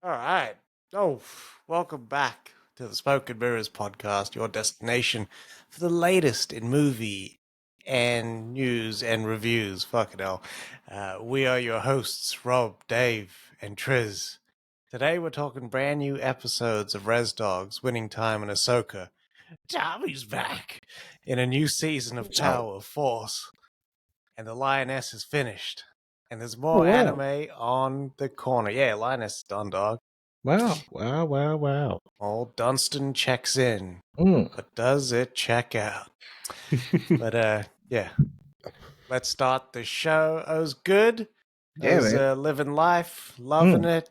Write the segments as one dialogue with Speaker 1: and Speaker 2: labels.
Speaker 1: All right. Oh, welcome back to the Spoken Mirrors podcast, your destination for the latest in movie and news and reviews. Fucking hell. We are your hosts, Rob, Dave, and Triz. Today we're talking brand new episodes of Res Dogs, Winning Time, and Ahsoka. Tommy's back in a new season of Tower of Force. And the Lioness is finished. And there's more anime on the corner. Yeah, Lioness is done, dog.
Speaker 2: Wow.
Speaker 1: Old Dunstan checks in. But does it check out? But, yeah. Let's start the show. I was good.
Speaker 2: Yeah,
Speaker 1: I was
Speaker 2: man.
Speaker 1: living life, loving it.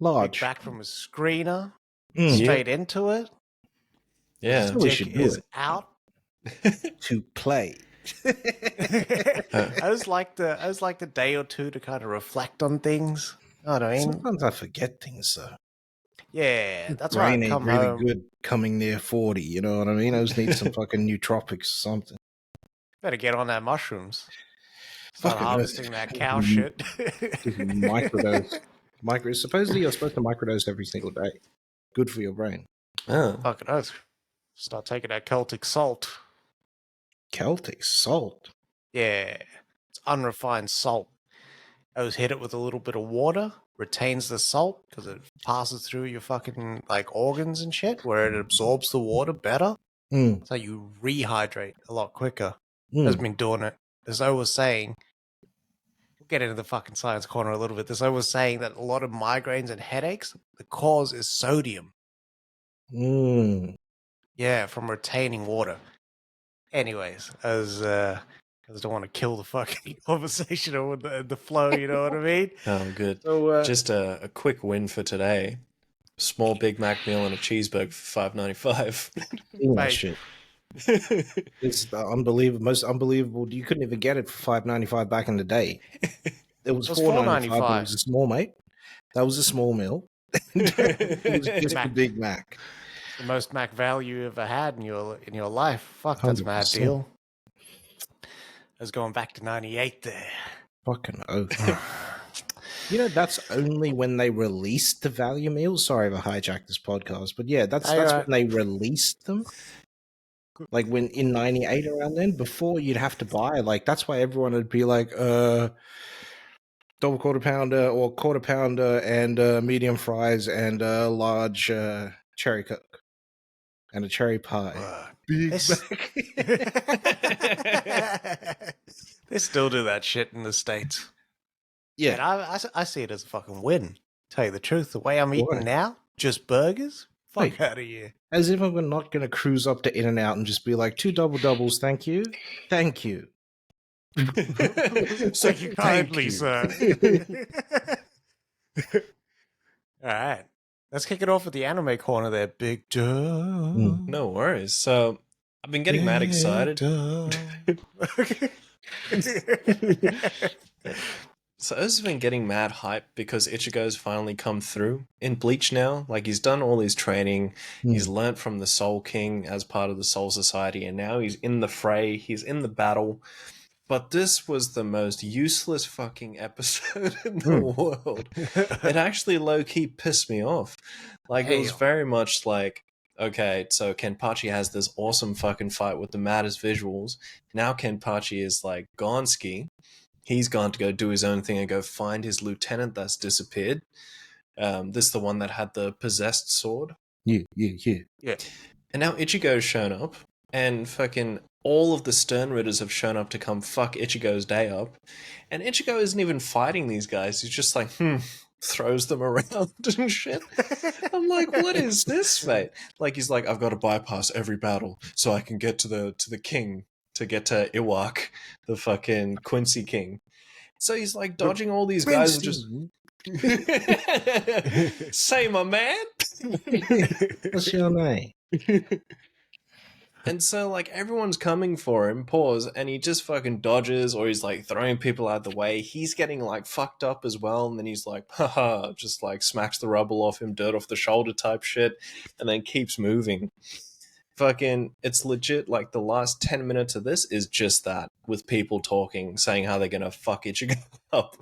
Speaker 2: Large.
Speaker 1: Back from a screener.
Speaker 2: Mm.
Speaker 1: Straight into it.
Speaker 3: Yeah.
Speaker 2: So we
Speaker 1: Dick
Speaker 2: should do
Speaker 1: is
Speaker 2: it.
Speaker 1: out.
Speaker 2: To play.
Speaker 1: I was like the day or two to kind of reflect on things. You know what I mean?
Speaker 2: Sometimes I forget things, though.
Speaker 1: Yeah, that's why I
Speaker 2: Brain ain't
Speaker 1: come
Speaker 2: really
Speaker 1: home.
Speaker 2: good coming near 40, you know what I mean? I just need some fucking nootropics or something.
Speaker 1: Better get on that mushrooms. Start
Speaker 2: Fucking
Speaker 1: harvesting that cow shit.
Speaker 2: Microdose. Supposedly you're supposed to microdose every single day. Good for your brain.
Speaker 3: Oh.
Speaker 1: Fucking oath. Start taking that Celtic salt.
Speaker 2: Celtic salt?
Speaker 1: Yeah, it's unrefined salt. I just hit it with a little bit of water, retains the salt because it passes through your fucking like organs and shit, where it absorbs the water better. So you rehydrate a lot quicker. Has been doing it. As I was saying, we'll get into the fucking science corner a little bit. As I was saying that a lot of migraines and headaches, the cause is sodium. Yeah, from retaining water. Anyways, as I don't want to kill the fucking conversation or the flow, you know what I mean?
Speaker 3: Oh, good.
Speaker 1: So,
Speaker 3: just a quick win for today. Small Big Mac meal and a cheeseburger for $5.95.
Speaker 2: That shit. It's unbelievable. Most unbelievable. You couldn't even get it for $5.95 back in the day. It was $4.95. But it was a small, mate. That was a small meal. It was just a Big Mac.
Speaker 1: The most Mac value you ever had in your life. Fuck, that's a mad
Speaker 2: 100%.
Speaker 1: deal. I was going back to 98 there.
Speaker 2: Fucking oath. You know, that's only when they released the value meals. Sorry if I hijacked this podcast, but yeah, that's when they released them. Like when in 98 around then, before you'd have to buy, like that's why everyone would be like, double quarter pounder or quarter pounder and medium fries and a large cherry coke and a cherry pie. Big Mac.
Speaker 1: They still do that shit in the States.
Speaker 2: Yeah.
Speaker 1: And I see it as a fucking win. Tell you the truth, the way I'm eating now, just burgers, fuck out of here.
Speaker 2: As if I'm not going to cruise up to In-N-Out and just be like, 2 double doubles, thank you. Thank you.
Speaker 1: So you kindly, sir. All right. Let's kick it off with the anime corner there, Big Duh.
Speaker 3: No worries. So, I've been getting mad excited. So O's been getting mad hype because Ichigo's finally come through in Bleach now. Like, he's done all his training, he's learnt from the Soul King as part of the Soul Society, and now he's in the fray, he's in the battle. But this was the most useless fucking episode in the world. It actually low-key pissed me off. Like, it was very much like, okay, so Kenpachi has this awesome fucking fight with the maddest visuals. Now Kenpachi is like Gonski. He's gone to go do his own thing and go find his lieutenant that's disappeared. This is the one that had the possessed sword.
Speaker 2: Yeah.
Speaker 3: And now Ichigo's shown up, and fucking all of the Stern Ridders have shown up to come fuck Ichigo's day up. And Ichigo isn't even fighting these guys. He's just like, throws them around and shit. I'm like, what is this, mate? Like, he's like, I've got to bypass every battle so I can get to the king. To get to Iwak, the fucking Quincy King. So he's like dodging all these guys and just... Say, my man!
Speaker 2: What's your name?
Speaker 3: And so, like, everyone's coming for him, and he just fucking dodges, or he's, like, throwing people out the way. He's getting, like, fucked up as well, and then he's like, haha, just, like, smacks the rubble off him, dirt off the shoulder type shit, and then keeps moving. Fucking, it's legit, like, the last 10 minutes of this is just that, with people talking, saying how they're gonna fuck Ichigo up.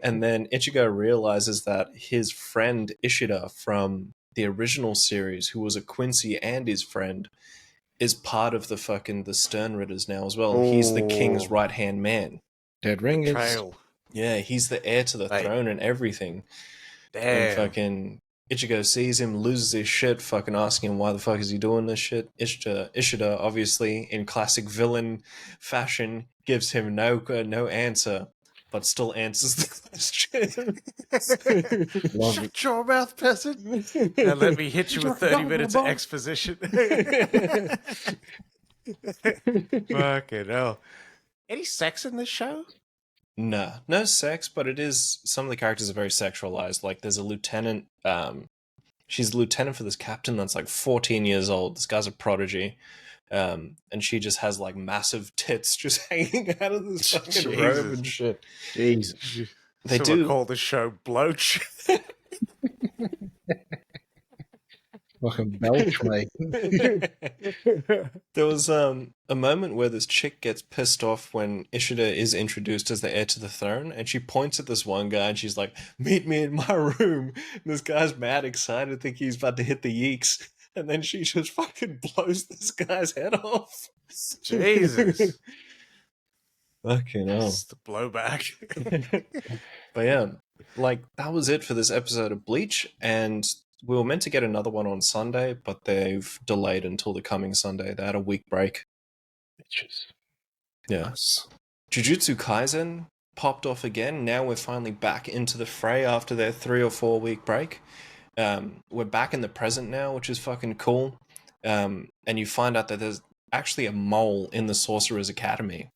Speaker 3: And then Ichigo realizes that his friend Ishida from the original series, who was a Quincy and his friend, is part of the Stern Ritters now as well. He's the king's right-hand man.
Speaker 2: Dead ringers.
Speaker 1: Trail.
Speaker 3: Yeah, he's the heir to the throne and everything.
Speaker 1: Damn.
Speaker 3: And Ichigo sees him, loses his shit, asking him why the fuck is he doing this shit. Ishida, obviously, in classic villain fashion, gives him no answer, but still answers the question.
Speaker 1: Shut your mouth, peasant. Now let me hit you with 30 minutes of exposition. Fucking hell. Any sex in this show?
Speaker 3: Nah, no sex, but it is, some of the characters are very sexualized. Like, there's a lieutenant, she's a lieutenant for this captain that's like 14 years old. This guy's a prodigy. And she just has like massive tits just hanging out of this fucking robe and shit.
Speaker 2: Jesus.
Speaker 3: They
Speaker 1: so
Speaker 3: do
Speaker 1: call the show Bloach.
Speaker 2: Fucking belch, mate.
Speaker 3: There was a moment where this chick gets pissed off when Ishida is introduced as the heir to the throne, and she points at this one guy and she's like, "Meet me in my room." And this guy's mad excited, think he's about to hit the yeeks, and then she just fucking blows this guy's head off.
Speaker 1: Jesus.
Speaker 3: Fucking hell.
Speaker 1: It's the blowback.
Speaker 3: But yeah, like, that was it for this episode of Bleach, and we were meant to get another one on Sunday, but they've delayed until the coming Sunday. They had a week break. Yeah. Jujutsu Kaisen popped off again. Now we're finally back into the fray after their 3 or 4 week break. We're back in the present now, which is fucking cool. And you find out that there's actually a mole in the Sorcerer's Academy.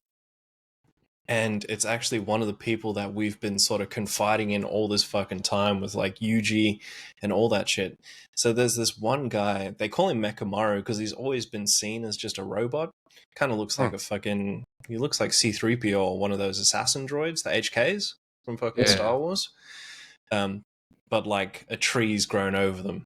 Speaker 3: And it's actually one of the people that we've been sort of confiding in all this fucking time with, like, Yuji and all that shit. So there's this one guy, they call him Mekamaru because he's always been seen as just a robot. Kind of looks like he looks like C-3PO or one of those assassin droids, the HKs from fucking Star Wars. But like a tree's grown over them.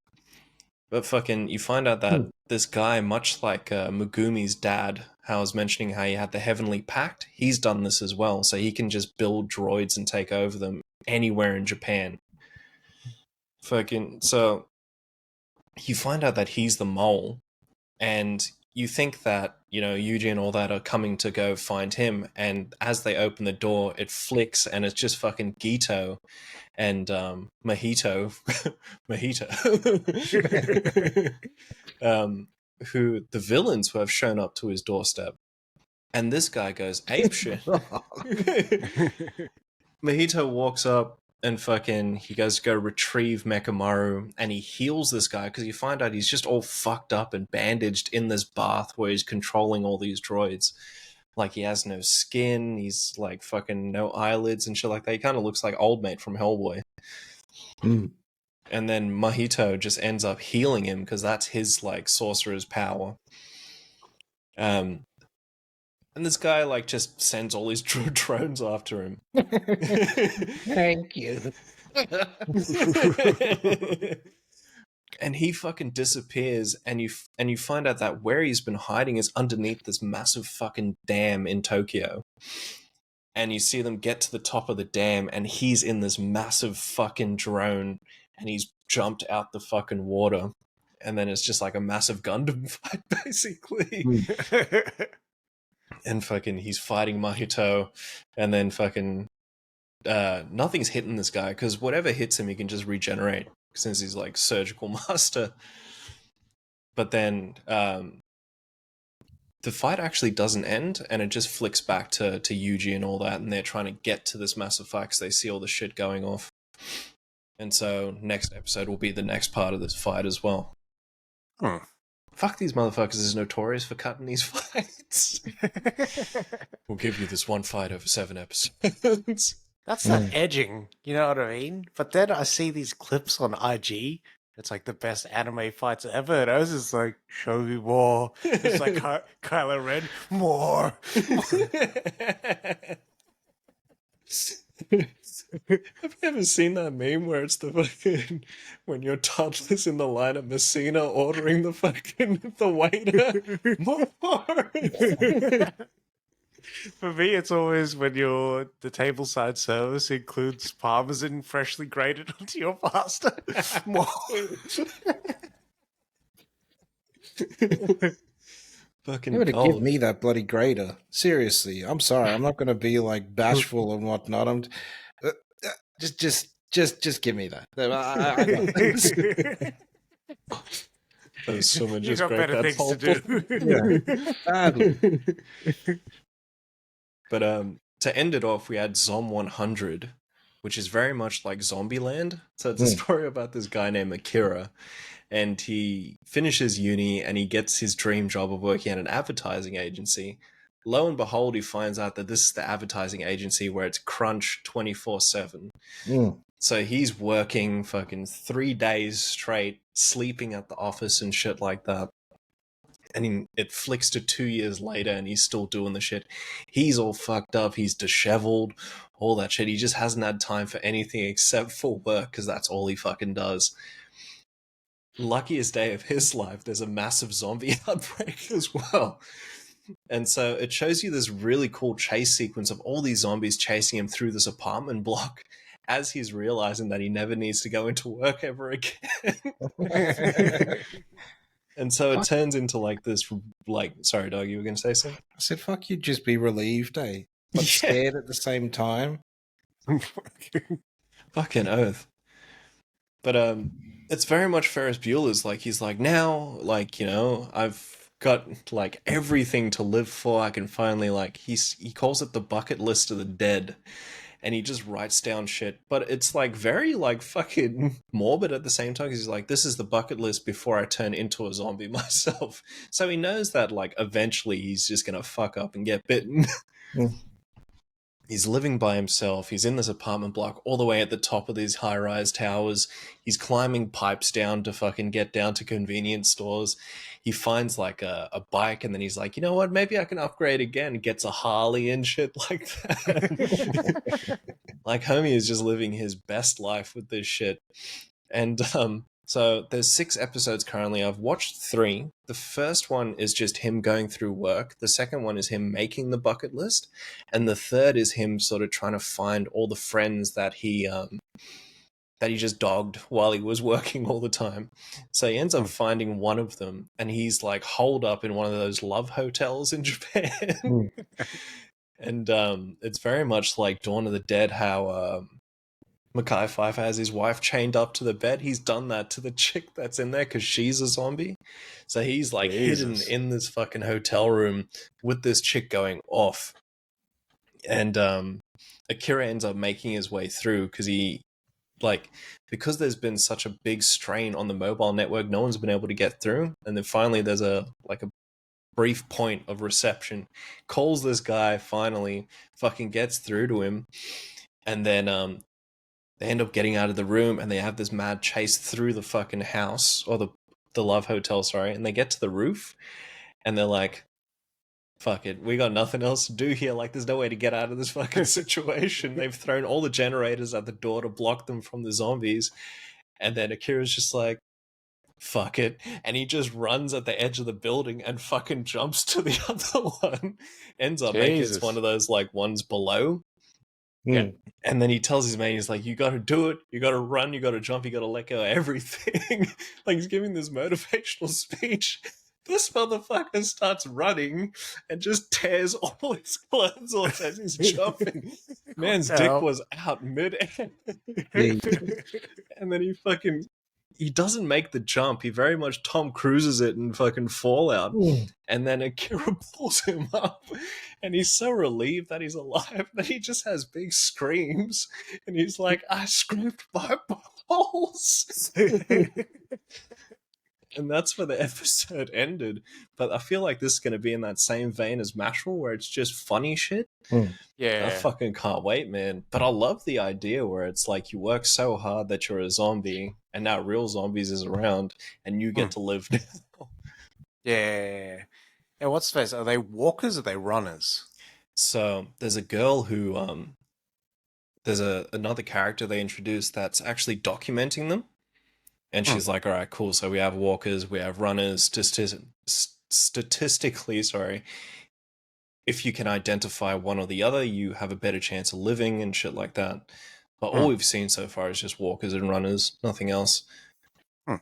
Speaker 3: But fucking, you find out that this guy, much like Megumi's dad, how I was mentioning how he had the Heavenly Pact, he's done this as well. So he can just build droids and take over them anywhere in Japan. Fucking, so you find out that he's the mole, and you think that, you know, Yuji and all that are coming to go find him, and as they open the door, it flicks, and it's just fucking Gito and Mahito, who the villains who have shown up to his doorstep. And this guy goes apeshit. Mahito walks up and fucking, he goes to go retrieve Mekamaru, and he heals this guy because you find out he's just all fucked up and bandaged in this bath where he's controlling all these droids. Like, he has no skin, he's like fucking no eyelids and shit like that. He kind of looks like Old Mate from Hellboy. And then Mahito just ends up healing him because that's his, like, sorcerer's power. And this guy, like, just sends all his drones after him.
Speaker 2: Thank you.
Speaker 3: And he fucking disappears, and you find out that where he's been hiding is underneath this massive fucking dam in Tokyo. And you see them get to the top of the dam, and he's in this massive fucking drone, and he's jumped out the fucking water. And then it's just like a massive Gundam fight, basically. And fucking, he's fighting Mahito, and then fucking, nothing's hitting this guy, because whatever hits him, he can just regenerate, since he's like surgical master. But then the fight actually doesn't end, and it just flicks back to Yuji and all that, and they're trying to get to this massive fight because they see all the shit going off. And so next episode will be the next part of this fight as well. Fuck, these motherfuckers is notorious for cutting these fights. We'll give you this one fight over 7 episodes.
Speaker 1: That's not edging, you know what I mean? But then I see these clips on IG. It's like the best anime fights ever. And I was just like, show me more. It's like Kylo Ren, more.
Speaker 3: Have you ever seen that meme where it's the fucking, when your toddler's in the line at Messina ordering the fucking, the waiter? More!
Speaker 1: For me, it's always when the tableside service includes parmesan freshly grated onto your pasta. More.
Speaker 3: Fucking
Speaker 2: You got to give
Speaker 3: gold.
Speaker 2: me that bloody grater. Seriously, I'm sorry. I'm not going to be like bashful and whatnot. I'm just give me that. I got this.
Speaker 3: Someone
Speaker 1: You
Speaker 3: just
Speaker 1: got
Speaker 3: grape
Speaker 1: better
Speaker 3: that
Speaker 1: things to
Speaker 3: pulp.
Speaker 1: do.
Speaker 2: Yeah, badly.
Speaker 3: But to end it off, we had Zom 100, which is very much like Zombieland. So it's a story about this guy named Akira, and he finishes uni and he gets his dream job of working at an advertising agency. Lo and behold, he finds out that this is the advertising agency where it's crunch 24/7. So he's working fucking 3 days straight, sleeping at the office and shit like that. And it flicks to 2 years later and he's still doing the shit. He's all fucked up, he's disheveled, all that shit. He just hasn't had time for anything except for work, because that's all he fucking does. Luckiest day of his life, there's a massive zombie outbreak as well. And so it shows you this really cool chase sequence of all these zombies chasing him through this apartment block as he's realizing that he never needs to go into work ever again. And so it turns into like this, like, sorry, dog, you were going to say something?
Speaker 2: I said, fuck, you'd just be relieved, eh? But scared at the same time.
Speaker 3: Fucking oath. But it's very much Ferris Bueller's. Like, he's like, now, like, you know, I've got like everything to live for. I can finally, like, he calls it the bucket list of the dead. And he just writes down shit, but it's like very like fucking morbid at the same time, because he's like, this is the bucket list before I turn into a zombie myself. So he knows that like eventually he's just gonna fuck up and get bitten. He's living by himself. He's in this apartment block all the way at the top of these high-rise towers. He's climbing pipes down to fucking get down to convenience stores. He finds like a bike, and then he's like, you know what, maybe I can upgrade again. Gets a Harley and shit like that. Like, homie is just living his best life with this shit. And so there's 6 episodes currently. I've watched 3. The first one is just him going through work. The second one is him making the bucket list. And the third is him sort of trying to find all the friends that he just dogged while he was working all the time. So he ends up finding one of them, and he's like holed up in one of those love hotels in Japan. And it's very much like Dawn of the Dead, how Mekhi Phifer has his wife chained up to the bed. He's done that to the chick that's in there because she's a zombie. So he's like hidden in this fucking hotel room with this chick going off. And Akira ends up making his way through because there's been such a big strain on the mobile network, no one's been able to get through. And then finally there's a brief point of reception, calls this guy, finally fucking gets through to him. And then they end up getting out of the room, and they have this mad chase through the fucking house, or the love hotel, sorry. And they get to the roof, and they're like, fuck it, we got nothing else to do here. Like, there's no way to get out of this fucking situation. They've thrown all the generators at the door to block them from the zombies. And then Akira's just like, fuck it. And he just runs at the edge of the building and fucking jumps to the other one. Ends up making it's one of those like ones below. Yeah. And then he tells his mate, he's like, you gotta do it, you gotta run, you gotta jump, you gotta let go of everything. Like, he's giving this motivational speech. This motherfucker starts running and just tears all his clothes off as he's jumping. Man's dick was out mid-air. And then he doesn't make the jump. He very much Tom Cruises it in fucking Fallout. And then Akira pulls him up, and he's so relieved that he's alive that he just has big screams. And he's like, I scraped my balls. And that's where the episode ended. But I feel like this is going to be in that same vein as Mashal, where it's just funny shit. Yeah. I fucking can't wait, man. But I love the idea where it's like you work so hard that you're a zombie, and now real zombies is around, and you get to live now.
Speaker 1: Yeah. Yeah, what's the face? Are they walkers or are they runners?
Speaker 3: So there's a girl who, there's another character they introduced that's actually documenting them. And she's like, all right, cool. So we have walkers, we have runners. Statistically, sorry, if you can identify one or the other, you have a better chance of living and shit like that. But all we've seen so far is just walkers and runners, nothing else.
Speaker 2: I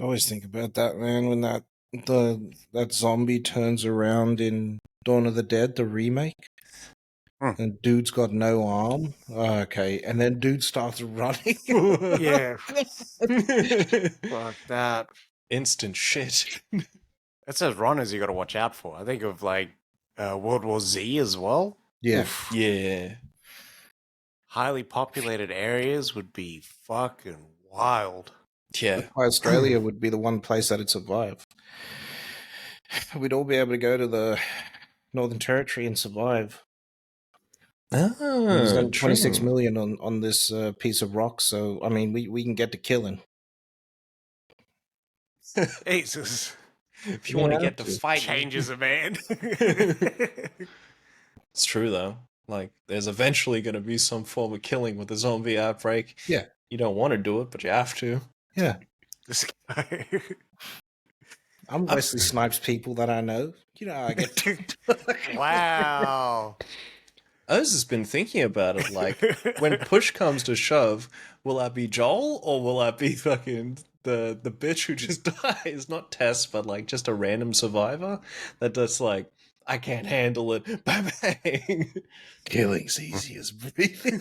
Speaker 2: always think about that, man, when that zombie turns around in Dawn of the Dead, the remake. And dude's got no arm. Okay. And then dude starts running.
Speaker 1: Yeah. Fuck that.
Speaker 3: Instant shit.
Speaker 1: It says runners you got to watch out for. I think of like World War Z as well.
Speaker 2: Yeah.
Speaker 1: Oof.
Speaker 3: Yeah.
Speaker 1: Highly populated areas would be fucking wild.
Speaker 3: Yeah.
Speaker 2: That's why Australia would be the one place that'd survive. We'd all be able to go to the Northern Territory and survive. There's only 26 million on this piece of rock, so I mean, we can get to killing.
Speaker 1: Jesus.
Speaker 3: If you want to get to fight,
Speaker 1: changes a man.
Speaker 3: It's true though. Like, there's eventually going to be some form of killing with a zombie outbreak.
Speaker 2: Yeah.
Speaker 3: You don't want to do it, but you have to.
Speaker 2: Yeah.
Speaker 1: This guy.
Speaker 2: I'm Wesley Snipes people that I know. You know how I get to.
Speaker 1: Wow.
Speaker 3: Oz has been thinking about it, like, when push comes to shove, will I be Joel or will I be fucking the bitch who just dies? Not Tess, but like just a random survivor that just like, I can't handle it. Bang bang.
Speaker 2: Killing's easy as breathing.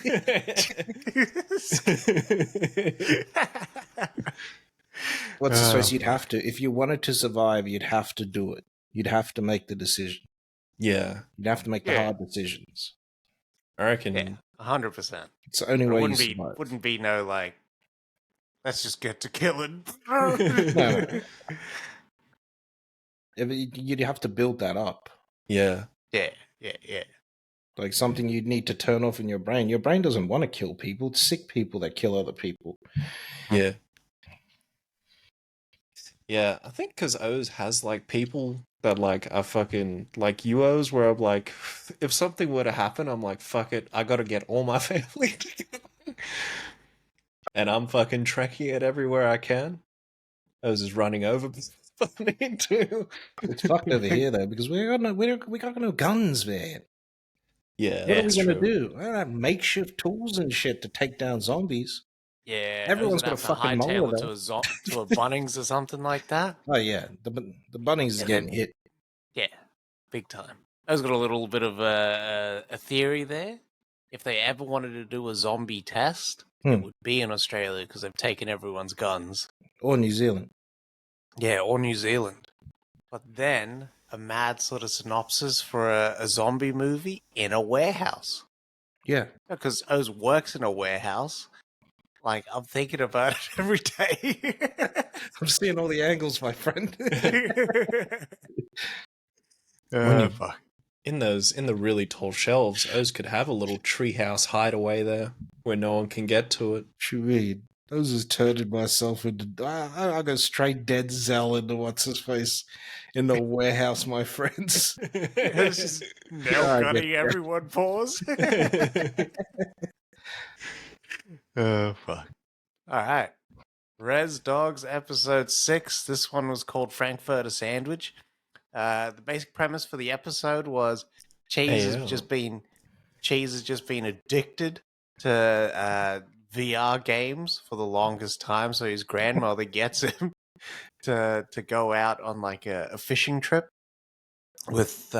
Speaker 2: What's the choice? You'd have to, if you wanted to survive, you'd have to do it. You'd have to make the decision.
Speaker 3: Yeah.
Speaker 2: You'd have to make the hard decisions.
Speaker 3: I reckon.
Speaker 1: Yeah, 100%.
Speaker 2: It's the only way you
Speaker 1: survive. Wouldn't be no like, let's just get to killing.
Speaker 2: No. You'd have to build that up.
Speaker 3: Yeah.
Speaker 1: Yeah.
Speaker 2: Like something you'd need to turn off in your brain. Your brain doesn't want to kill people. It's sick people that kill other people.
Speaker 3: Yeah. Yeah, I think because Oz has like people that like are fucking like UOs where I'm like, if something were to happen, I'm like, fuck it, I gotta get all my family together. And I'm fucking trekking it everywhere I can. Oz is running over into.
Speaker 2: It's fucked over here though, because we got no guns, man.
Speaker 3: Yeah,
Speaker 2: what are we gonna do? I don't have makeshift tools and shit to take down zombies.
Speaker 1: Yeah,
Speaker 2: everyone's got a fucking molar
Speaker 1: to a Bunnings or something like that.
Speaker 2: Oh yeah, the Bunnings is getting hit.
Speaker 1: Yeah, big time. I was got a little bit of a theory there. If they ever wanted to do a zombie test, it would be in Australia because they've taken everyone's guns.
Speaker 2: Or New Zealand.
Speaker 1: Yeah, or New Zealand. But then a mad sort of synopsis for a zombie movie in a warehouse.
Speaker 2: Yeah,
Speaker 1: because Oz works in a warehouse. Like, I'm thinking about it every day.
Speaker 2: I'm seeing all the angles, my friend.
Speaker 3: Fuck. In the really tall shelves, Oz could have a little treehouse hideaway there where no one can get to it.
Speaker 2: Sweet. Oz has turned myself into. I go straight dead Zell into what's his face in the warehouse, my friends.
Speaker 1: It's just nail cutting everyone pause. Oh, fuck. All right. Res Dogs episode 6. This one was called Frankfurter Sandwich. The basic premise for the episode was Cheese has just been addicted to VR games for the longest time, so his grandmother gets him to go out on like a fishing trip with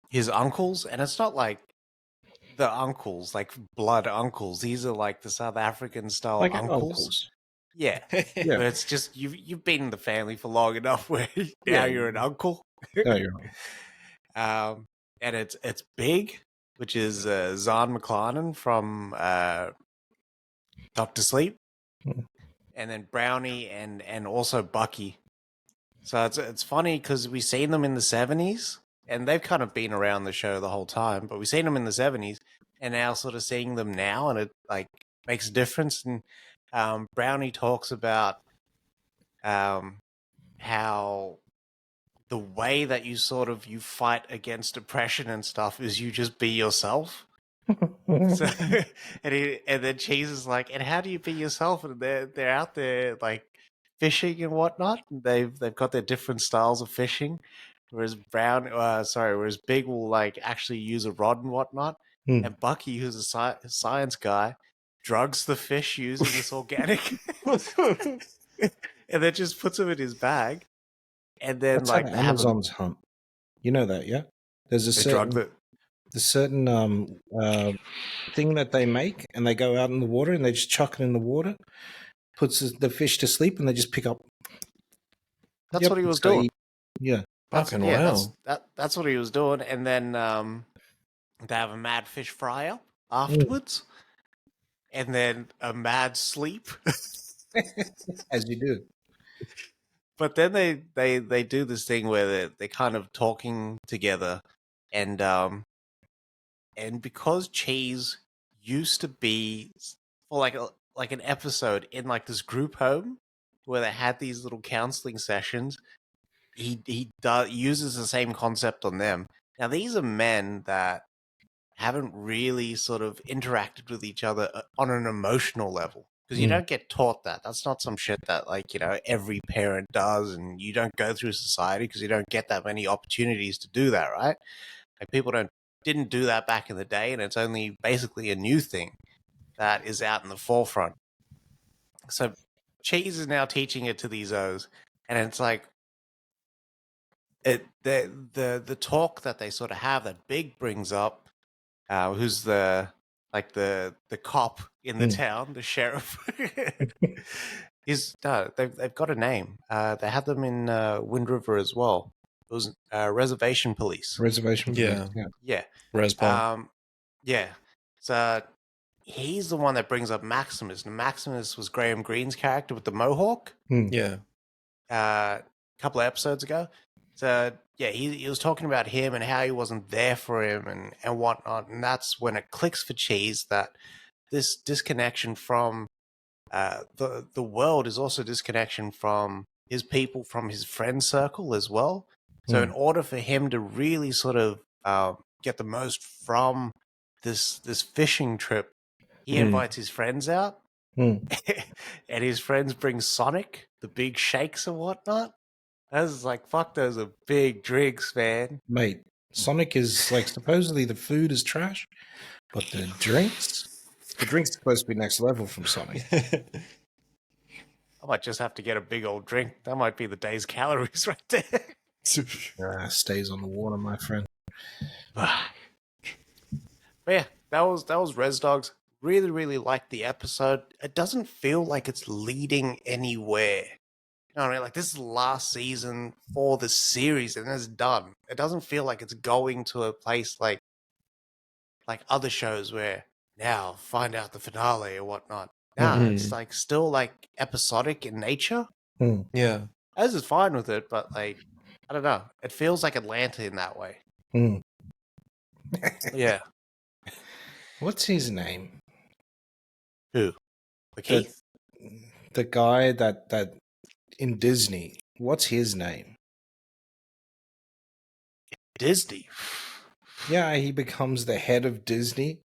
Speaker 1: his uncles, and it's not like the uncles, like blood uncles. These are like the South African style
Speaker 2: like
Speaker 1: uncles. Yeah. But it's just you've been in the family for long enough where now you're an uncle.
Speaker 2: No, you're
Speaker 1: right. And it's Big, which is Zahn McClarnon from Doctor Sleep, and then Brownie and also Bucky. So it's funny because we've seen them in the 70s, and they've kind of been around the show the whole time, but we've seen them in the 70s, and now sort of seeing them now, and it like makes a difference. And Brownie talks about how the way that you fight against depression and stuff is you just be yourself. So, and then Cheese is like, and how do you be yourself? And they're out there like fishing and whatnot. They've got their different styles of fishing. whereas Big will like actually use a rod and whatnot, and Bucky, who's a science guy, drugs the fish using this organic, and then just puts them in his bag, and then
Speaker 2: That's how
Speaker 1: like
Speaker 2: the
Speaker 1: they have them.
Speaker 2: Amazons hunt. You know that, yeah? There's a
Speaker 1: They drug
Speaker 2: certain thing that they make, and they go out in the water and they just chuck it in the water, puts the fish to sleep, and they just pick up.
Speaker 1: That's what he was doing.
Speaker 2: Yeah.
Speaker 3: Fucking wow.
Speaker 1: That's what he was doing, and then they have a mad fish fry up afterwards, and then a mad sleep.
Speaker 2: As you do.
Speaker 1: But then they do this thing where they're kind of talking together, and because Cheese used to be for like an episode in like this group home where they had these little counseling sessions, he uses the same concept on them. Now these are men that haven't really sort of interacted with each other on an emotional level, because you don't get taught that. That's not some shit that like, you know, every parent does, and you don't go through society because you don't get that many opportunities to do that, right? Like people didn't do that back in the day, and it's only basically a new thing that is out in the forefront. So Cheese is now teaching it to these O's, and it's like the talk that they sort of have that Big brings up, who's the cop in the town, the sheriff. They've got a name. They had them in Wind River as well. It was Reservation Police.
Speaker 2: Reservation Police.
Speaker 1: Yeah.
Speaker 3: Respa.
Speaker 1: Yeah. So he's the one that brings up Maximus. And Maximus was Graham Greene's character with the mohawk.
Speaker 3: Yeah.
Speaker 1: A couple of episodes ago. So yeah, he was talking about him and how he wasn't there for him and whatnot. And that's when it clicks for Cheese that this disconnection from the world is also disconnection from his people, from his friend circle as well. So in order for him to really sort of get the most from this fishing trip, he invites his friends out, and his friends bring Sonic, the big shakes and whatnot. I was like, fuck, those are big drinks, man.
Speaker 2: Mate, Sonic is like, supposedly the food is trash, but the drinks are supposed to be next level from Sonic.
Speaker 1: I might just have to get a big old drink. That might be the day's calories right there.
Speaker 2: Stays on the water, my friend.
Speaker 1: But yeah, that was Res Dogs. Really, really liked the episode. It doesn't feel like it's leading anywhere. You know what I mean? Like, this is the last season for the series, and it's done. It doesn't feel like it's going to a place like other shows where now find out the finale or whatnot. Nah, it's like still like episodic in nature.
Speaker 3: Yeah.
Speaker 1: I was just fine with it, but like, I don't know. It feels like Atlanta in that way. Yeah.
Speaker 2: What's his name?
Speaker 1: Who? The Keith?
Speaker 2: The guy that in Disney. What's his name?
Speaker 1: Disney.
Speaker 2: Yeah, he becomes the head of Disney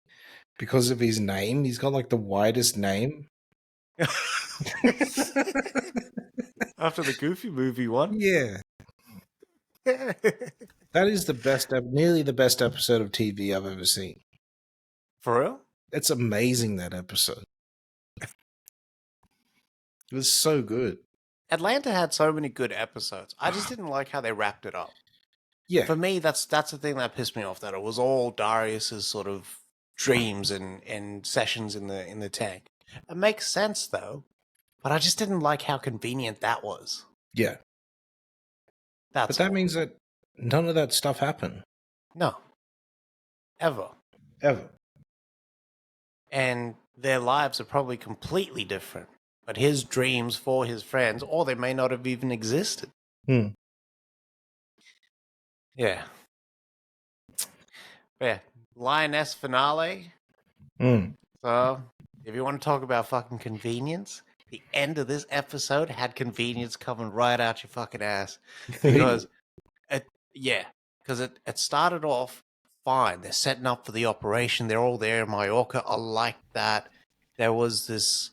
Speaker 2: because of his name. He's got like the widest name.
Speaker 1: After the Goofy movie one?
Speaker 2: Yeah. That is the best, nearly the best episode of TV I've ever seen.
Speaker 1: For real?
Speaker 2: It's amazing, that episode. It was so good.
Speaker 1: Atlanta had so many good episodes. I just didn't like how they wrapped it up.
Speaker 2: Yeah.
Speaker 1: For me, that's the thing that pissed me off, that it was all Darius's sort of dreams and sessions in the tank. It makes sense though, but I just didn't like how convenient that was.
Speaker 2: Yeah.
Speaker 1: But
Speaker 2: that means that none of that stuff happened.
Speaker 1: No. Ever. And their lives are probably completely different. But his dreams for his friends, or they may not have even existed. Yeah. Yeah. Lioness finale. So, if you want to talk about fucking convenience, the end of this episode had convenience coming right out your fucking ass. Because, it started off fine. They're setting up for the operation. They're all there in Mallorca. I like that. There was this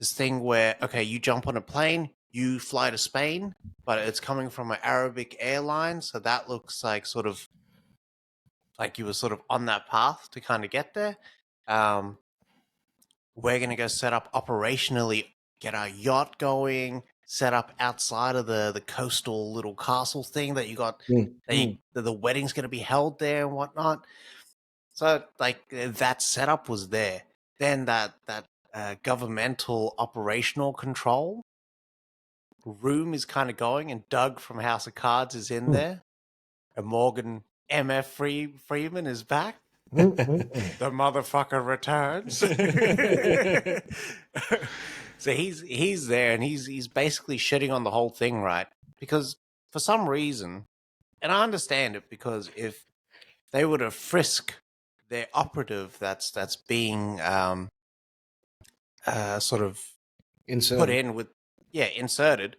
Speaker 1: thing where, okay, you jump on a plane, you fly to Spain, but it's coming from an Arabic airline, so that looks like sort of like you were sort of on that path to kind of get there. We're going to go set up operationally, get our yacht going, set up outside of the coastal little castle thing that you got. The wedding's going to be held there and whatnot. So like that setup was there. Then that governmental operational control room is kind of going, and Doug from House of Cards is in there, and Morgan M.F. Freeman is back. The motherfucker returns. So he's there, and he's basically shitting on the whole thing, right? Because for some reason, and I understand it, because if they were to frisk their operative that's being sort of
Speaker 2: inserted.
Speaker 1: put in with inserted,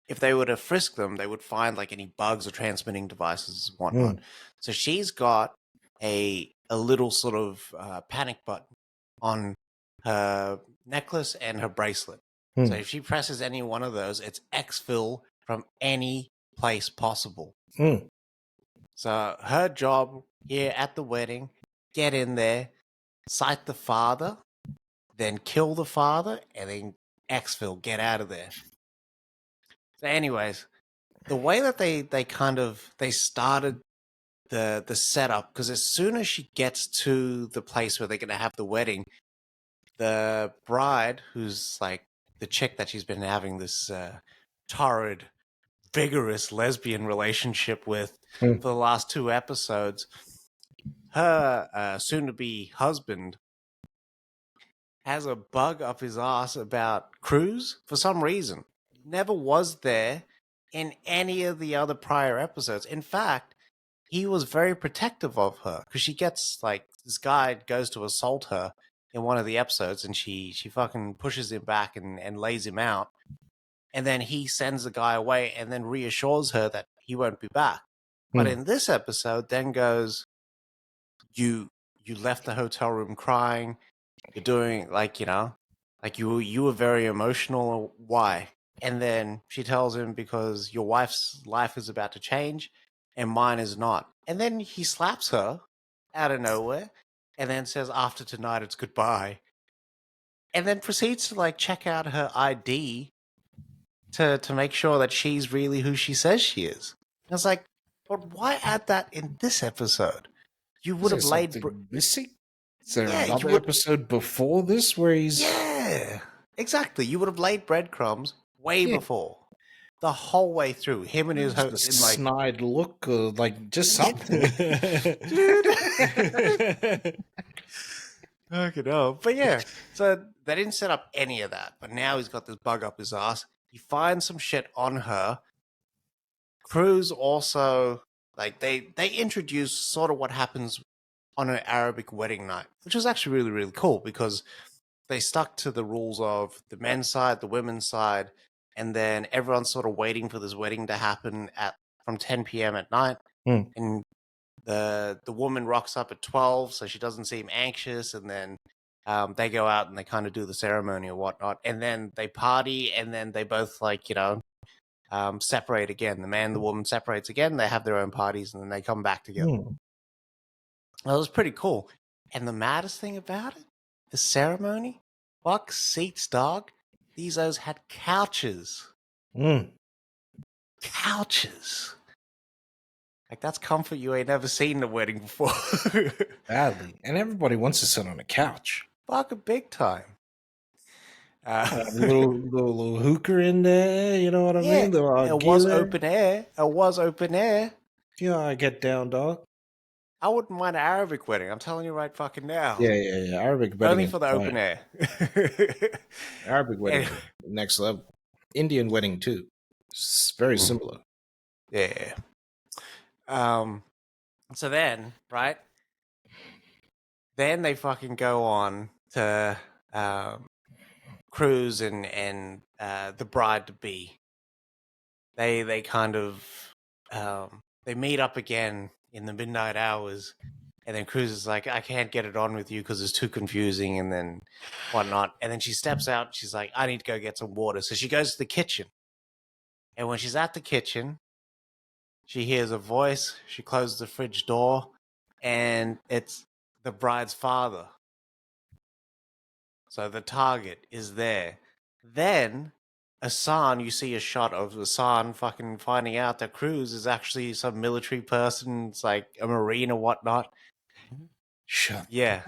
Speaker 1: if they were to frisk them, they would find like any bugs or transmitting devices and whatnot. So she's got a little sort of panic button on her necklace and her bracelet. So if she presses any one of those, it's exfil from any place possible. So her job here at the wedding, get in there, sight the father, then kill the father, and then exfil, get out of there. So anyways, the way that they started the setup, because as soon as she gets to the place where they're going to have the wedding, the bride, who's like the chick that she's been having this torrid, vigorous lesbian relationship with for the last 2 episodes, her soon-to-be husband has a bug up his ass about Cruz for some reason. Never was there in any of the other prior episodes. In fact, he was very protective of her, because she gets like, this guy goes to assault her in one of the episodes, and she fucking pushes him back and lays him out, and then he sends the guy away and then reassures her that he won't be back. But in this episode then goes, you left the hotel room crying, you're doing like, like you were very emotional. Why? And then she tells him, because your wife's life is about to change and mine is not. And then he slaps her out of nowhere and then says, after tonight, it's goodbye. And then proceeds to like check out her ID to make sure that she's really who she says she is. And it's like, but why add that in this episode? You would have laid
Speaker 2: missing. Is there another episode before this where he's...
Speaker 1: Yeah, exactly. You would have laid breadcrumbs way before. The whole way through. Him and his...
Speaker 2: snide look, or like, just something.
Speaker 1: Dude. Fucking hell. But yeah, so they didn't set up any of that. But now he's got this bug up his ass. He finds some shit on her. Cruz also... Like, they introduce sort of what happens on an Arabic wedding night, which was actually really, really cool, because they stuck to the rules of the men's side, the women's side, and then everyone's sort of waiting for this wedding to happen from 10 p.m. at night. And the woman rocks up at 12, so she doesn't seem anxious, and then they go out and they kind of do the ceremony or whatnot, and then they party, and then they both separate again. The man and the woman separates again, they have their own parties, and then they come back together. That was pretty cool. And the maddest thing about it, the ceremony, fuck seats, dog. These O's had couches. Couches. Like, that's comfort you ain't never seen in a wedding before.
Speaker 2: Badly. And everybody wants to sit on a couch.
Speaker 1: Fuck a big time.
Speaker 2: A little hooker in there, you know what I mean?
Speaker 1: It was open air.
Speaker 2: You know, I get down, dog.
Speaker 1: I wouldn't mind an Arabic wedding. I'm telling you right fucking now.
Speaker 2: Yeah. Arabic wedding.
Speaker 1: Only for the open air.
Speaker 2: Arabic wedding, next level. Indian wedding, too. It's very similar.
Speaker 1: Yeah. So then, right? Then they fucking go on to Cruz and the bride-to-be. They kind of they meet up again in the midnight hours, and then Cruz is like, I can't get it on with you because it's too confusing, and then whatnot. And then she steps out, and she's like, I need to go get some water. So she goes to the kitchen, And when she's at the kitchen, she hears a voice. She closes the fridge door, and it's the bride's father. So the target is there. Then Asan, you see a shot of Asan fucking finding out that Cruz is actually some military person. It's like a marine or whatnot.
Speaker 2: Shut.
Speaker 1: Yeah.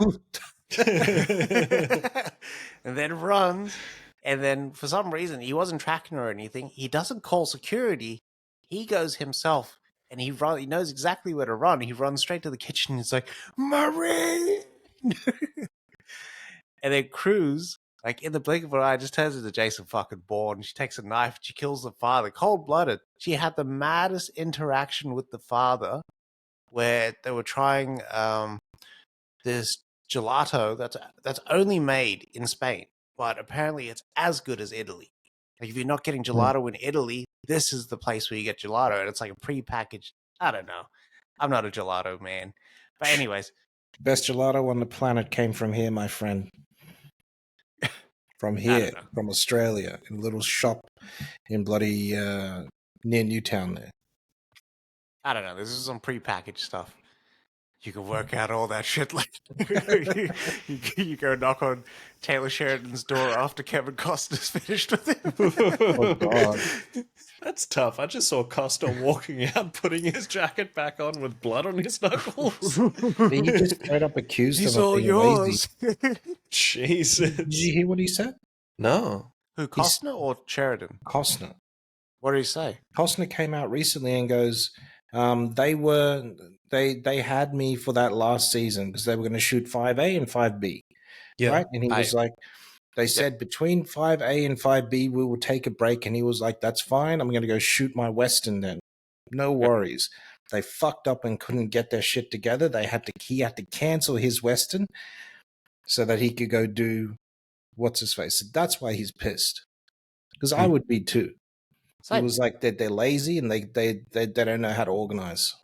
Speaker 1: And then runs. And then for some reason, he wasn't tracking her or anything. He doesn't call security. He goes himself. And he knows exactly where to run. He runs straight to the kitchen. He's like, Marine! And then Cruz, like in the blink of an eye, just turns into Jason fucking Bourne. She takes a knife. She kills the father. Cold-blooded. She had the maddest interaction with the father where they were trying this gelato that's only made in Spain, but apparently it's as good as Italy. Like if you're not getting gelato in Italy, this is the place where you get gelato, and it's like a pre-packaged. I don't know. I'm not a gelato man, but anyways,
Speaker 2: The best gelato on the planet came from here, my friend. From here, from Australia, in a little shop in bloody near Newtown there.
Speaker 1: I don't know. This is some pre-packaged stuff. You can work out all that shit. Like you go knock on Taylor Sheridan's door after Kevin Costner's finished with him.
Speaker 2: Oh God,
Speaker 3: that's tough. I just saw Costa walking out, putting his jacket back on with blood on his knuckles.
Speaker 2: He just straight up accused
Speaker 1: He's
Speaker 2: him of
Speaker 1: all
Speaker 2: being
Speaker 1: yours.
Speaker 2: lazy.
Speaker 3: Jesus.
Speaker 2: Did you hear what he said?
Speaker 3: No.
Speaker 1: Who, Costner or Sheridan?
Speaker 2: Costner.
Speaker 1: What did he say?
Speaker 2: Costner came out recently and goes, they had me for that last season because they were going to shoot 5A and 5B.
Speaker 3: Yeah.
Speaker 2: Right? And he was like, they said between 5A and 5B, we will take a break. And he was like, that's fine. I'm going to go shoot my Western then. No worries. They fucked up and couldn't get their shit together. He had to cancel his Western so that he could go do what's his face. So that's why he's pissed. Because I would be too. He was like, they're lazy and they don't know how to organize.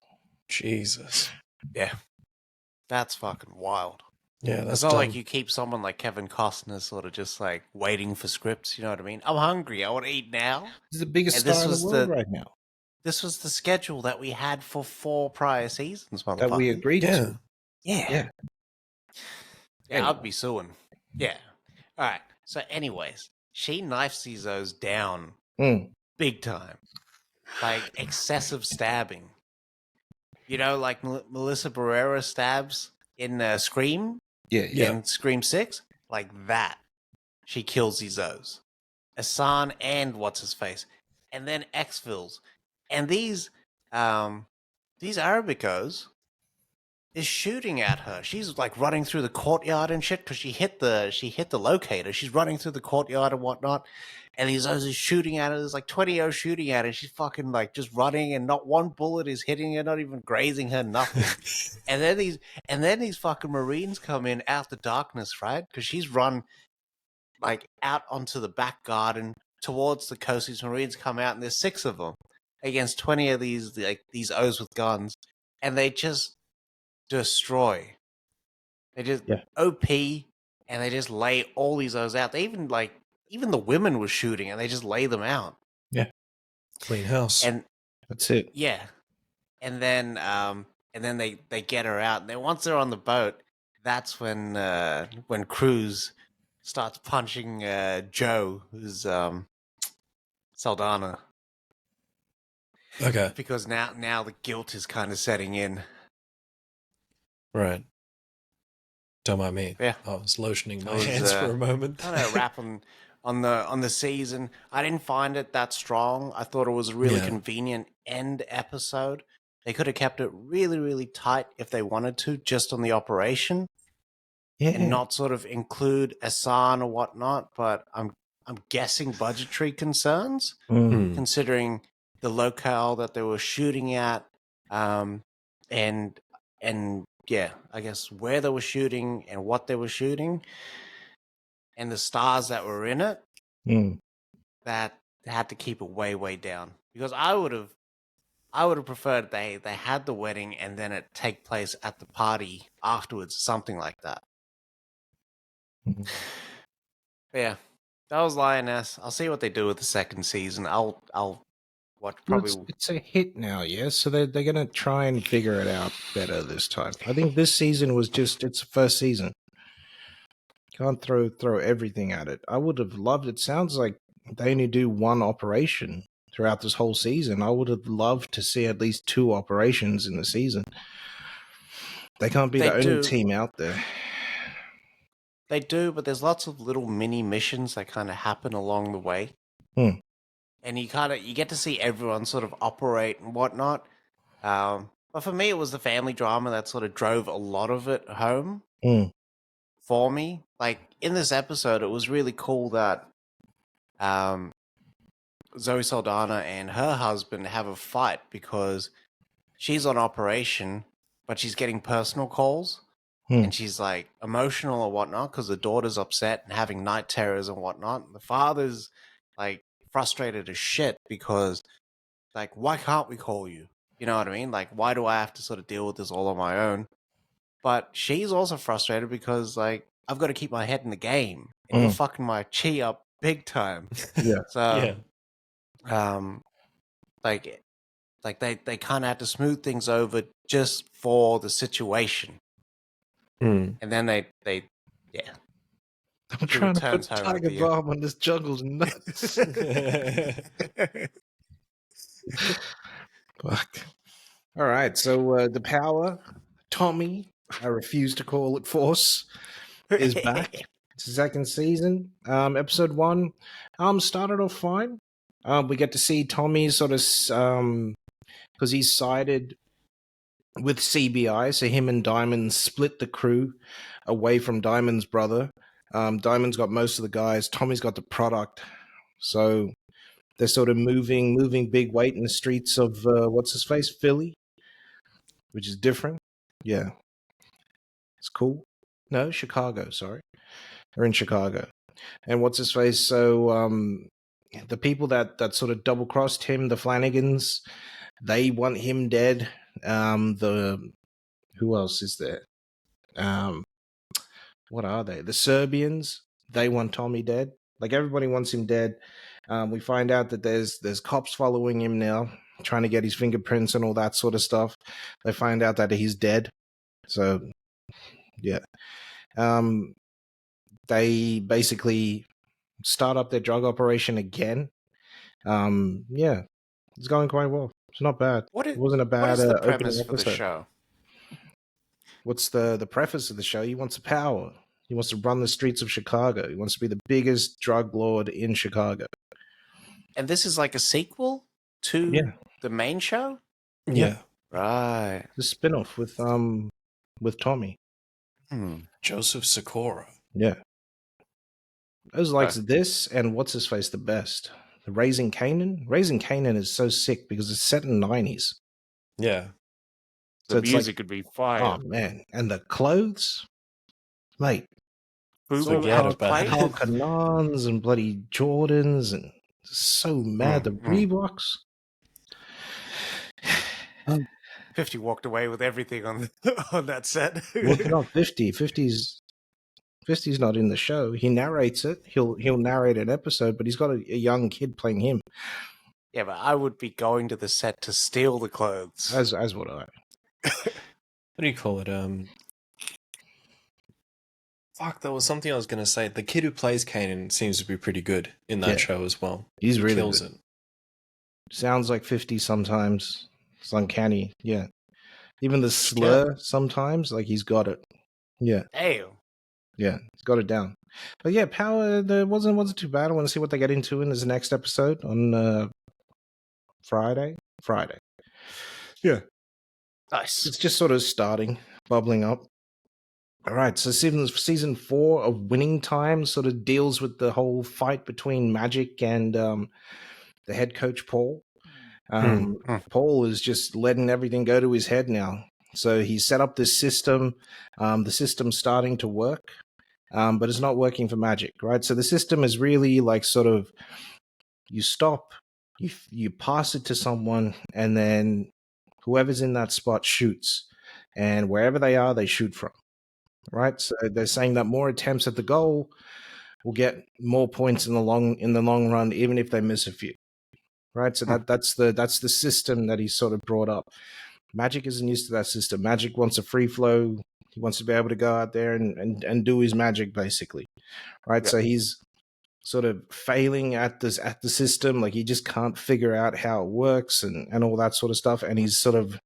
Speaker 3: Jesus.
Speaker 1: Yeah. That's fucking wild.
Speaker 3: Yeah, that's
Speaker 1: It's not
Speaker 3: dumb.
Speaker 1: like you keep someone like Kevin Costner sort of just like waiting for scripts, you know what I mean? I'm hungry, I want to eat now.
Speaker 2: He's the biggest
Speaker 1: And
Speaker 2: star in the world right now.
Speaker 1: This was the schedule that we had for 4 prior seasons, motherfucker.
Speaker 2: That we agreed to.
Speaker 1: Yeah.
Speaker 2: Anyway.
Speaker 1: I'd be suing. Yeah. All right. So anyways, she knifes these O's down big time. Like excessive stabbing. You know, like Melissa Barrera stabs in Scream?
Speaker 2: Yeah.
Speaker 1: In Scream 6? Like that. She kills these O's. Asan and what's-his-face. And then X-Fills. And these Arabicos is shooting at her. She's like running through the courtyard and shit because she hit the locator. She's running through the courtyard and whatnot. And these O's is shooting at her. There's like 20 O's shooting at her. She's fucking like just running and not one bullet is hitting her, not even grazing her, nothing. and then these fucking Marines come in out the darkness, right? Because she's run like out onto the back garden towards the coast. These Marines come out and there's 6 of them against 20 of these O's with guns. And they just destroy. They just OP and they just lay all these O's out. They even the women were shooting and they just lay them out.
Speaker 2: Yeah.
Speaker 3: Clean house.
Speaker 1: And
Speaker 2: that's it.
Speaker 1: Yeah. And then they get her out. And then once they're on the boat, that's when Cruz starts punching Joe, who's Saldana.
Speaker 3: Okay.
Speaker 1: Because now the guilt is kind of setting in.
Speaker 3: Right. Don't mind me.
Speaker 1: Yeah.
Speaker 3: I was lotioning my hands for a moment.
Speaker 1: I don't know, rap on the season. I didn't find it that strong. I thought it was a really convenient end episode. They could have kept it really, really tight if they wanted to, just on the operation. Yeah. And not sort of include Asan or whatnot, but I'm guessing budgetary concerns, considering the locale that they were shooting at, and yeah, I guess where they were shooting and what they were shooting, and the stars that were in it, that they had to keep it way, way down. Because I would have preferred they had the wedding and then it take place at the party afterwards, something like that. Yeah, that was Lioness. I'll see what they do with the second season. I'll what
Speaker 2: Well,
Speaker 1: probably
Speaker 2: it's a hit now, yeah. So they're gonna try and figure it out better this time. I think this season was just its first season. Can't throw everything at it. I would have loved. It sounds like they only do one operation throughout this whole season. I would have loved to see at least 2 operations in the season. They can't be
Speaker 1: they
Speaker 2: the only
Speaker 1: do.
Speaker 2: team out there.
Speaker 1: They do, but there's lots of little mini missions that kind of happen along the way.
Speaker 2: Hmm.
Speaker 1: And you get to see everyone sort of operate and whatnot. But for me, it was the family drama that sort of drove a lot of it home
Speaker 2: Hmm.
Speaker 1: for me. Like in this episode, it was really cool that um, Zoe Saldana and her husband have a fight because she's on operation, but she's getting personal calls. And she's like emotional or whatnot because the daughter's upset and having night terrors and whatnot. The father's like frustrated as shit because, like, why can't we call you? You know what I mean? Like, why do I have to sort of deal with this all on my own? But she's also frustrated because, like, I've got to keep my head in the game and you're fucking my chi up big time.
Speaker 2: Yeah.
Speaker 1: So,
Speaker 3: Yeah.
Speaker 1: like, they kind of had to smooth things over just for the situation.
Speaker 3: Mm.
Speaker 1: And then they yeah.
Speaker 2: I'm
Speaker 1: She
Speaker 2: trying to
Speaker 1: returns
Speaker 2: put
Speaker 1: home at
Speaker 2: Tiger
Speaker 1: the end.
Speaker 2: Bomb on this jungle's nuts. Fuck. All right. So the power, Tommy, I refuse to call it Force, is back. It's the second season. Episode 1 started off fine. We get to see Tommy sort of because he's sided with CBI, so him and Diamond split the crew away from Diamond's brother. Diamond's got most of the guys. Tommy's got the product. So they're sort of moving big weight in the streets of what's his face, Philly, which is different. Yeah, it's cool. No, Chicago. Sorry, they're in Chicago. And what's his face? So the people that sort of double crossed him, the Flanagans, they want him dead. The who else is there? What are they? The Serbians. They want Tommy dead. Like everybody wants him dead. We find out that there's cops following him now, trying to get his fingerprints and all that sort of stuff. They find out that he's dead. So yeah. They basically start up their drug operation again. Yeah, it's going quite well. It's not bad. It wasn't a
Speaker 1: what
Speaker 2: bad
Speaker 1: is the
Speaker 2: opening
Speaker 1: premise for the
Speaker 2: episode.
Speaker 1: show?
Speaker 2: What's the preface of the show? He wants power. He wants to run the streets of Chicago. He wants to be the biggest drug lord in Chicago.
Speaker 1: And this is like a sequel to the main show?
Speaker 3: Yeah.
Speaker 1: Right.
Speaker 2: The spin-off with Tommy.
Speaker 3: Joseph Sikora.
Speaker 2: Yeah. Those likes this and what's his face the best? The Raising Canaan? Raising Canaan is so sick because it's set in the 90s.
Speaker 3: Yeah.
Speaker 1: The music could be fire.
Speaker 2: Oh man. And the clothes? Mate.
Speaker 3: Forget about it.
Speaker 2: Halcanons and bloody Jordans and so mad. The Reeboks.
Speaker 1: 50 walked away with everything on that set.
Speaker 2: Well, not 50. 50's not in the show. He narrates it. He'll narrate an episode, but he's got a young kid playing him.
Speaker 1: Yeah, but I would be going to the set to steal the clothes.
Speaker 2: As would I.
Speaker 3: What do you call it? Fuck, there was something I was going to say. The kid who plays Kanan seems to be pretty good in that show as well.
Speaker 2: He's really
Speaker 3: kills
Speaker 2: good.
Speaker 3: it.
Speaker 2: Sounds like 50 sometimes. It's uncanny. Yeah. Even the slur sometimes, like he's got it. Yeah.
Speaker 1: Damn.
Speaker 2: Yeah, he's got it down. But yeah, Power wasn't too bad. I want to see what they get into in this next episode on Friday. Yeah.
Speaker 1: Nice.
Speaker 2: It's just sort of starting, bubbling up. All right, so season 4 of Winning Time sort of deals with the whole fight between Magic and the head coach, Paul. Paul is just letting everything go to his head now. So he set up this system. The system's starting to work, but it's not working for Magic, right? So the system is really like sort of you stop, you pass it to someone, and then whoever's in that spot shoots. And wherever they are, they shoot from. Right, so they're saying that more attempts at the goal will get more points in the long run, even if they miss a few. right? So that's the system that he's sort of brought up. Magic isn't used to that system. Magic wants a free flow. He wants to be able to go out there and do his magic, basically, right?
Speaker 1: Yeah.
Speaker 2: So he's sort of failing at the system. Like he just can't figure out how it works and all that sort of stuff. And he's sort of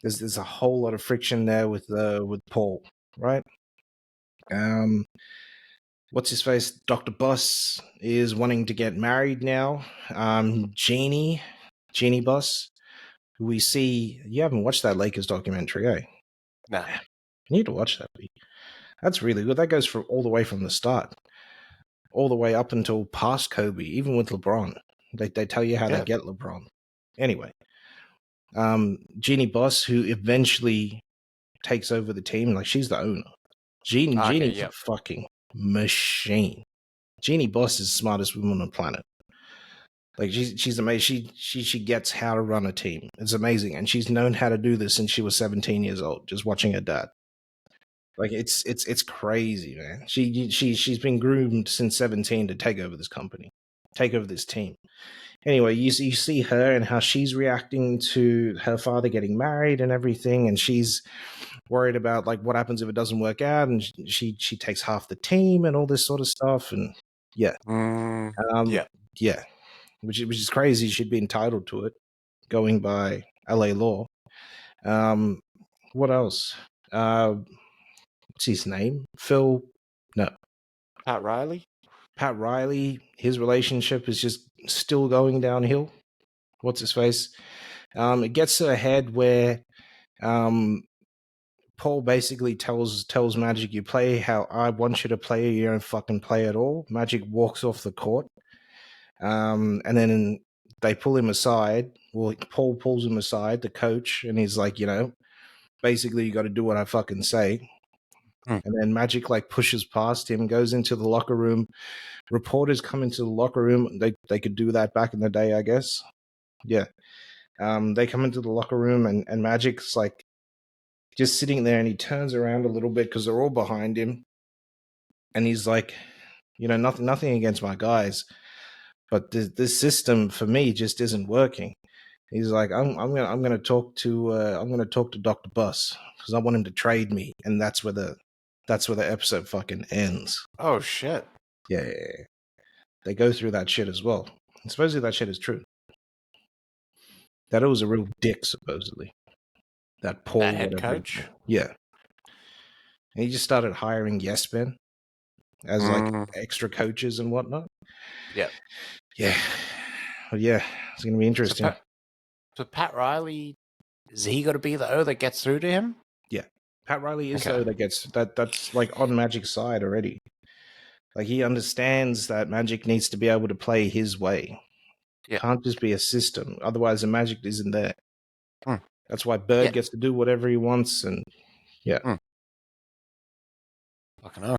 Speaker 2: there's a whole lot of friction there with Paul, right? What's his face? Dr. Buss is wanting to get married now. Jeannie Buss, who we see. You haven't watched that Lakers documentary, eh?
Speaker 1: No.
Speaker 2: You need to watch that. That's really good. That goes all the way from the start, all the way up until past Kobe, even with LeBron. They tell you how they get LeBron. Anyway, Jeannie Buss, who eventually takes over the team, like she's the owner. Jeannie's a fucking machine. Jeannie Buss is the smartest woman on the planet. Like she's amazing. She gets how to run a team. It's amazing, and she's known how to do this since she was 17 years old, just watching her dad. Like it's crazy, man. She's been groomed since 17 to take over this company, take over this team. Anyway, you see her and how she's reacting to her father getting married and everything, and she's worried about like what happens if it doesn't work out, and she takes half the team and all this sort of stuff, and yeah, which is crazy. She'd be entitled to it, going by LA law. What else? What's his name?
Speaker 1: Pat Riley.
Speaker 2: Pat Riley. His relationship is just still going downhill. What's his face? It gets to a head where Paul basically tells Magic, "You play how I want you to play. You don't fucking play at all." Magic walks off the court, and then they pull him aside. Well, Paul pulls him aside, the coach, and he's like, basically, you got to do what I fucking say. And then Magic like pushes past him, goes into the locker room. Reporters come into the locker room. They could do that back in the day, I guess. Yeah. They come into the locker room and Magic's like just sitting there, and he turns around a little bit because they're all behind him. And he's like, nothing against my guys, but this system for me just isn't working. He's like, I'm gonna talk to Dr. Buss because I want him to trade me, and that's where the episode fucking ends.
Speaker 1: Oh shit!
Speaker 2: Yeah. They go through that shit as well. And supposedly that shit is true. That it was a real dick, supposedly. That Paul,
Speaker 1: that head coach.
Speaker 2: Yeah. And he just started hiring yes men as like extra coaches and whatnot.
Speaker 1: Yeah.
Speaker 2: Yeah. Well, yeah, it's gonna be interesting.
Speaker 1: So Pat Riley, is he going to be the O that gets through to him?
Speaker 2: Yeah, Pat Riley is the O that gets that's like on Magic's side already. Like he understands that Magic needs to be able to play his way. Yeah. Can't just be a system. Otherwise, the Magic isn't there. That's why Bird gets to do whatever he wants, and yeah.
Speaker 1: Fucking hell.